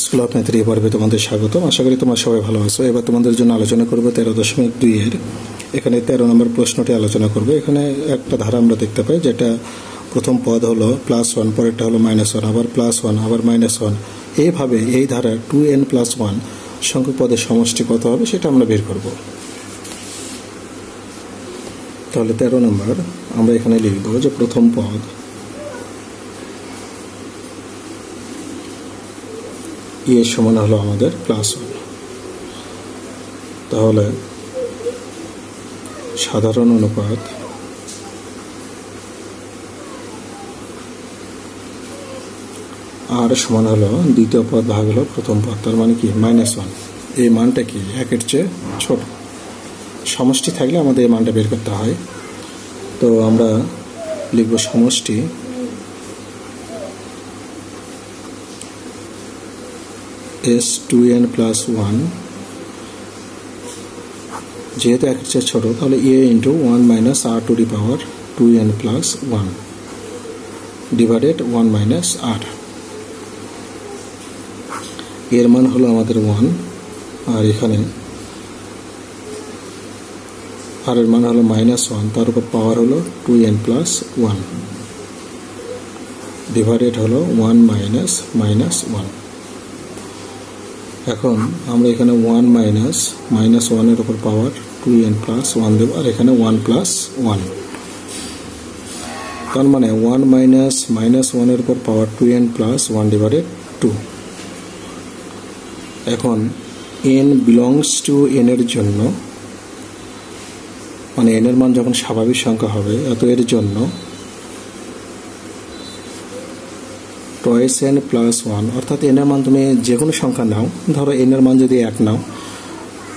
School of ম্যাথের এই পর্বে তোমাদের স্বাগতম। আশা করি তোমরা সবাই ভালো আছো। এবার তোমাদের জন্য আলোচনা করব 13.2 এর এখানে 13 নম্বর প্রশ্নটি আলোচনা করব। এখানে একটা ধারা আমরা দেখতে পাই, যেটা প্রথম পদ হলো +1, পরেরটা হলো -1, আবার +1, আবার -1। এইভাবে এই ধারা 2n+1 সংখ্যক পদের সমষ্টি কত হবে সেটা আমরা বের করব। তাহলে 13 নম্বর আমরা এখানে লিখব যে প্রথম পদ এর সমান হলো আমাদের +1। তাহলে সাধারণ অনুপাত আর সমান হলো দ্বিতীয় পদ ভাগ হলো প্রথম পদ, তার মানে কি -1। এই মানটা কি 1-এর চেয়ে ছোট। সমষ্টি থাকলে আমাদের এই মানটা বের করতে হয়। তো আমরা লিখব সমষ্টি S2n+1, যেহেতু 1-এর চেয়ে ছোট তাহলে a × 1 - r⁻2n+1 ডিভাইডেড 1 - r। এর মান হলো আমাদের 1, আর এখানে আর এর মান হলো -1, তার উপর পাওয়ার হলো 2n+1 ডিভাইডেড হলো 1 - -1। এখন আমরা এখানে 1 - 1 এর উপর পাওয়ার 2n+1 দেব, আর এখানে 1+1, তার মানে 1 - -1 এর উপর পাওয়ার 2n+1 ডিভাইডেড 2। এখন n বিলংস টু n এর জন্য, মানে n এর মান যখন স্বাভাবিক সংখ্যা হবে, অত এর জন্য n+1, অর্থাৎ n এর মান তুমি যে কোনো সংখ্যা নাও, ধরো n এর মান যদি 1 নাও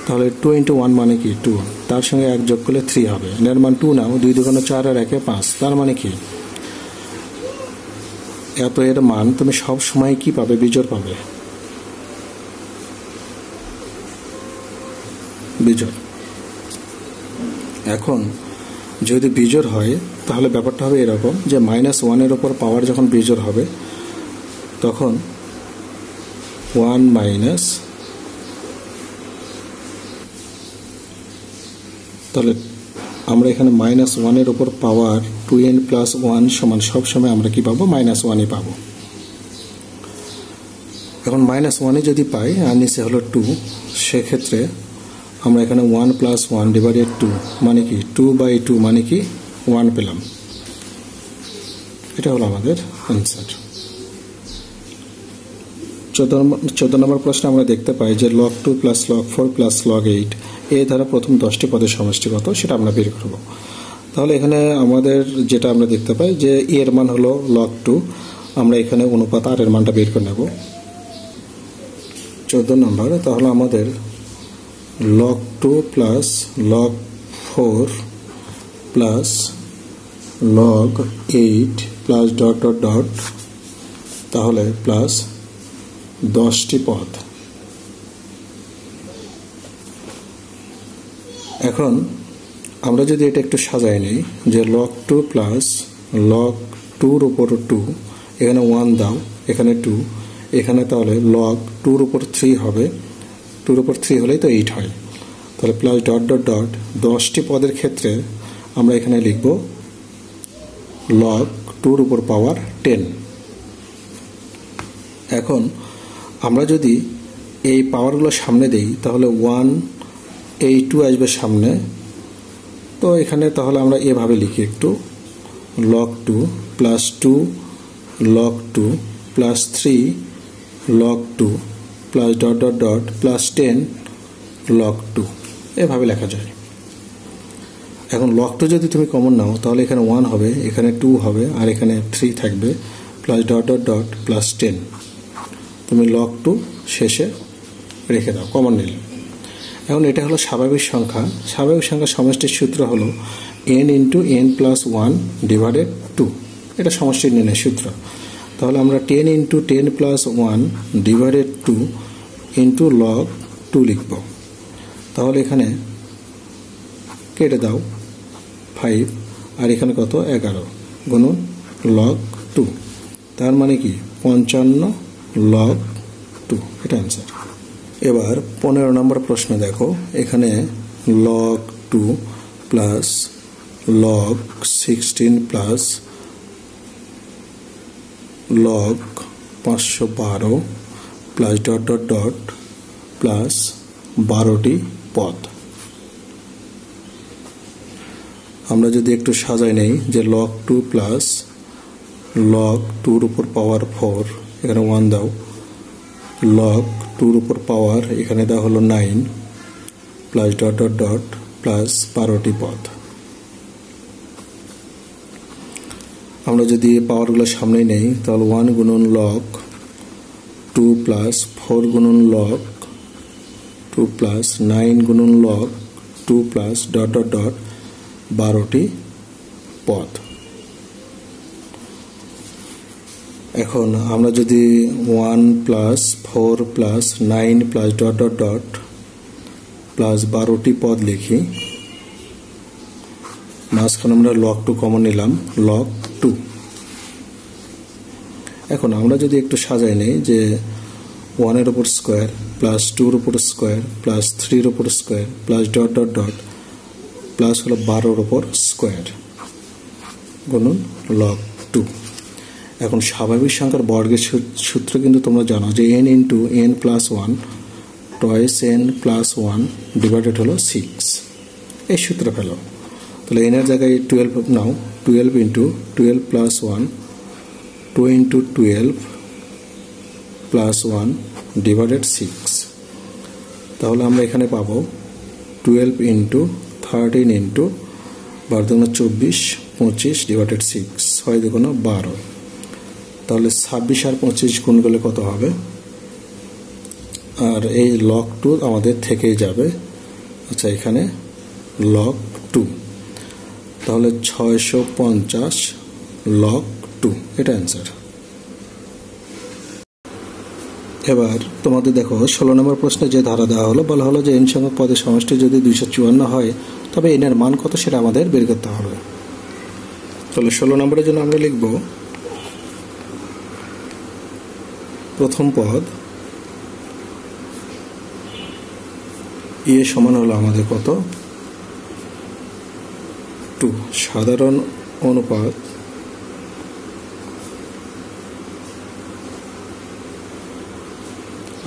তাহলে 2 × 1 মানে কি 2, তার সঙ্গে 1 যোগ করলে 3 হবে। n এর মান 2 নাও, 2 × 2 = 4 আর 1 = 5, তার মানে কি এত এর মান তুমি সব সময় কি পাবে? বিজোড় পাবে, বিজোড়। এখন যদি বিজোড় হয় তাহলে ব্যাপারটা হবে এরকম যে -1 এর উপর পাওয়ার যখন বিজোড় হবে তখন 1 তাহলে আমরা এখানে -1 এর উপর পাওয়ার 2n+1 সমান সবসময় আমরা কি পাবো? -1ই পাবো। এখন -1 যদি পাই আর নিচে হলো 2, সেক্ষেত্রে আমরা এখানে 1+1 ডিভাইডেড 2 মানে কি 2/2 মানে কি 1 পেলাম। এটা হলো আমাদের আনসার। 14 নম্বর প্রশ্নে আমরা দেখতে পাই যে log2 + log4 + log8 এই ধারা প্রথম 10টি পদের সমষ্টি কত সেটা আমরা বের করব। তাহলে এখানে আমাদের যেটা আমরা দেখতে পাই যে এর মান হলো log2, আমরা এখানে অনুপাত আর এর মানটা বের করে নেব। 14 নম্বর, তাহলে আমাদের log2 + log4 + log8 + ... তাহলে প্লাস 10টি পদ। এখন আমরা যদি এটা একটু সাজাই নিই যে log2 + log2 উপর 2, এখানে 1 দাও, এখানে 2, এখানে তাহলে log2 উপর 3 হবে, 2 উপর 3 হলেই তো 8 হয়। তাহলে প্লাস ... 10টি পদের ক্ষেত্রে আমরা এখানে লিখব log2 উপর পাওয়ার 10। এখন আমরা যদি এই পাওয়ারগুলো সামনে দেই তাহলে 1, এই 2 আসবে সামনে, তো এখানে তাহলে আমরা এভাবে লিখি একটু log2 + 2 log2 + 3 log2 plus ... +10 log2, এভাবে লেখা যায়। এখন log2 যদি তুমি কমন নাও তাহলে এখানে 1 হবে, এখানে 2 হবে, আর এখানে 3 থাকবে, প্লাস ... +10। তুমি log2 শেষে রেখে দাও, কমন নিলে। এখন এটা হলো স্বাভাবিক সংখ্যা। স্বাভাবিক সংখ্যার সমষ্টির সূত্র হলো n × n+1 ডিভাইডেড 2, এটা সমষ্টি নির্ণয়ের সূত্র। তাহলে আমরা 10 × 10+1 ডিভাইডেড 2 × log2 লিখব। তাহলে এখানে কেটে দাও 5, আর এখানে কত 11 গুণন log2, তার মানে কি 55 log2 2, এটা অ্যান্সার। এবার 15 নম্বর প্রশ্ন দেখো, এখানে log 2 plus log 16 plus log 512 plus dot dot dot plus 12টি পদ। আমরা যদি একটু সাজাই নেই যে log 2 প্লাস log 2 উপর পাওয়ার 4, এখানে 1 দাও, log 2 উপর পাওয়ার এখানে দেওয়া হলো 9 plus dot dot dot plus 12টি পদ। আমরা যদি পাওয়ারগুলো সামনে নেই তাহলে 1 গুণন log 2 প্লাস 4 গুণন log 2 প্লাস 9 গুণন log 2 plus dot dot dot 12টি পদ। এখন আমরা যদি 1 plus 4 plus 9 plus dot dot dot plus 12টি পদ লিখি, মাঝখানে আমরা log 2 কমন নিলাম, log 2। এখন আমরা যদি একটু সাজাই নেই যে 1 এর উপর স্কোয়ার প্লাস 2 এর উপর স্কোয়ার প্লাস 3 এর উপর square plus dot dot dot plus হলো 12 এর উপর স্কোয়ার গুণন log 2। এখন স্বাভাবিক সংখ্যার বর্গের সূত্র কিন্তু তোমরা জানো যে n into n plus 1 twice n plus 1 divided হলো 6, এই সূত্র ফেলো। তাহলে n এর জায়গায় 12 নাও, 12 into 12 plus 1 2 into 12 plus 1 divided 6। তাহলে আমরা এখানে পাবো 12 ইন্টু 13 ইন্টু 12 24 ডিভাইডেড 6, 6 দুগুণ 12। তাহলে 26 আর 25 গুণ করলে কত হবে? আর এই log 2 আমাদের থেকেই যাবে। আচ্ছা, এখানে log 2, তাহলে 650 log 2, এটা অ্যান্সার। এবার তোমাদের দেখো 16 নম্বর প্রশ্নে যে ধারা দেওয়া হলো, বলা হলো যে n সংখ্যক পদের সমষ্টি যদি 254 হয় তবে n এর মান কত সেটা আমাদের বের করতে হবে। তাহলে 16 নম্বরের জন্য আমরা লিখব প্রথম পদ এ সমান হলো আমাদের কত? 2। সাধারণ অনুপাত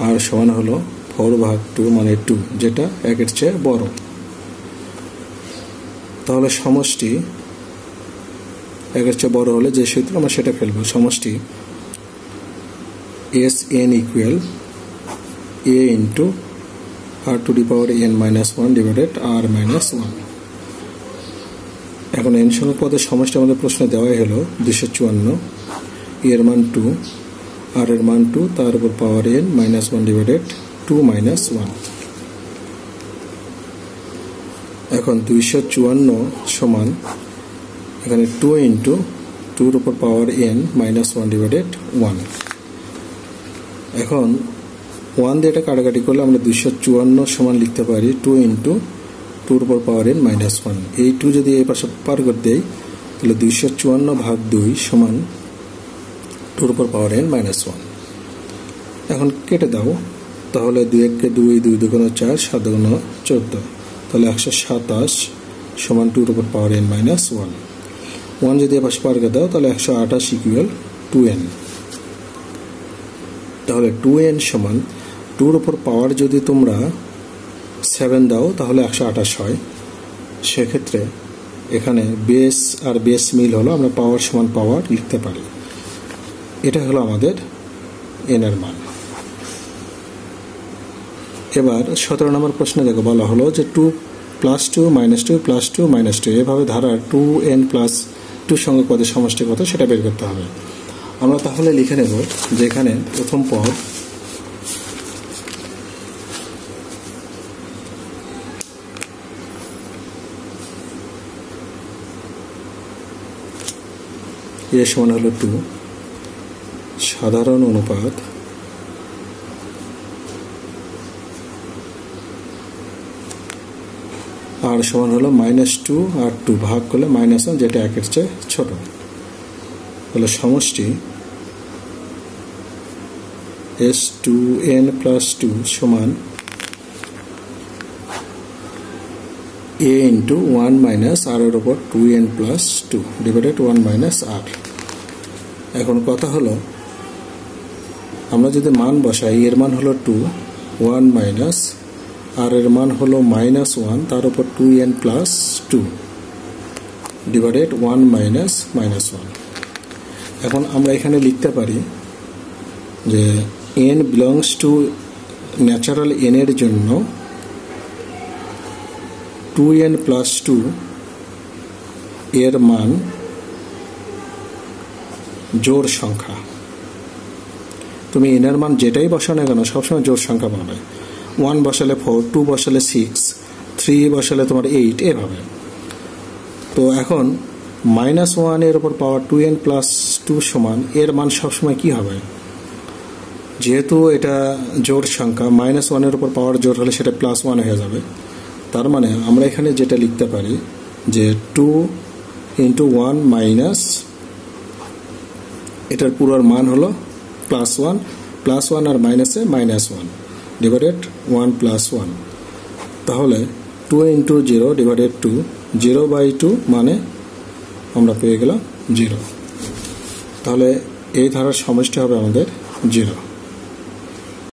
আর সমান হলো 4/2 মানে 2, যেটা 1-এর চেয়ে বড়। তাহলে সমষ্টি 1-এর চেয়ে বড় হলে যে সূত্র আমরা সেটা ফেলবো। সমষ্টি Sn equal a into r to the power n minus 1 divided r minus 1। এখন n সংখ্যক পদের সমষ্টি আমাদের প্রশ্নে দেওয়াই হলো 254, এর মান 2, আর এর মান 2, তার উপর পাওয়ার n মাইনাস 1 ডিভাইডেড 2 মাইনাস 1। এখন 254 সমান এখানে 2 ইন্টু 2 এর উপর পাওয়ার n মাইনাস 1 ডিভাইডেড 1। এখন 1 দিয়ে এটা কাটাকাটি করলে আমরা 254 সমান লিখতে পারি 2 ইন্টু 2 এর উপর পাওয়ার n মাইনাস 1। এই 2 যদি এই পাশে পার করে দেই তাহলে 254/2 সমান 2 এর উপর পাওয়ার n মাইনাস 1। এখন কেটে দাও, তাহলে 2 2 2 2 4 7 14, তাহলে 127 সমান 2 এর উপর পাওয়ার n মাইনাস 1। 1 যদি এই পাশে পার করে দাও তাহলে 128 ইকুয়াল 2n। তাহলে 2n সমান 2 এর উপর পাওয়ার যদি তোমরা 7 দাও তাহলে 128 হয়। সেক্ষেত্রে এখানে বেস আর বেস মিল হলো, আমরা পাওয়ার সমান পাওয়ার লিখতে পারি। এটা হলো আমাদের n এর মান। এবার 17 নম্বর প্রশ্নে দেখো, বলা হলো যে 2 প্লাস 2 মাইনাস 2 প্লাস 2 মাইনাস 2 এভাবে ধারার 2n প্লাস 2 সংখ্যক পদের সমষ্টি কত সেটা বের করতে হবে। আমরা তাহলে লিখে নেব যে এখানে প্রথম পদ এ সমান হলো 2, সাধারণ অনুপাত আর সমান হলো -2 আর 2 ভাগ করলে -1, যেটা 1-এর চেয়ে ছোট। তাহলে সমষ্টি s2n প্লাস 2 সমান a ইন্টু 1 মাইনাস r এর উপর 2n plus 2 divided 1 minus r। এখন কথা হলো আমরা যদি মান বসাই, এর মান হলো 2, 1 মাইনাস আর এর মান হলো -1, তার উপর 2n প্লাস 2 ডিভাইডেড 1 মাইনাস -1। এখন আমরা এখানে লিখতে পারি যে n belongs to natural n এর জন্য 2n প্লাস 2 এর মান জোড় সংখ্যা। তুমি n এর মান যেটাই বসাও না কেন সবসময় জোড় সংখ্যা পাবে। 1 বসালে 4, 2 বসালে 6, 3 বসালে তোমার 8, এভাবে। তো এখন -1 এর উপর পাওয়ার 2n প্লাস 2 সমান এর মান সবসময় কি হবে? যেহেতু এটা জোড় সংখ্যা, -1 এর উপর পাওয়ার জোড় হলে সেটা +1 হয়ে যাবে। তার মানে আমরা এখানে যেটা লিখতে পারি যে 2 ইন্টু 1 মাইনাস এটার পুরোর মান হলো +1 আর মাইনাসে -1 ডিভাইডেড 1 প্লাস 1। তাহলে 2 ইন্টু 0 ডিভাইডেড 2, 0/2 মানে আমরা পেয়ে গেলাম 0। তাহলে এই ধারার সমষ্টি হবে আমাদের 0।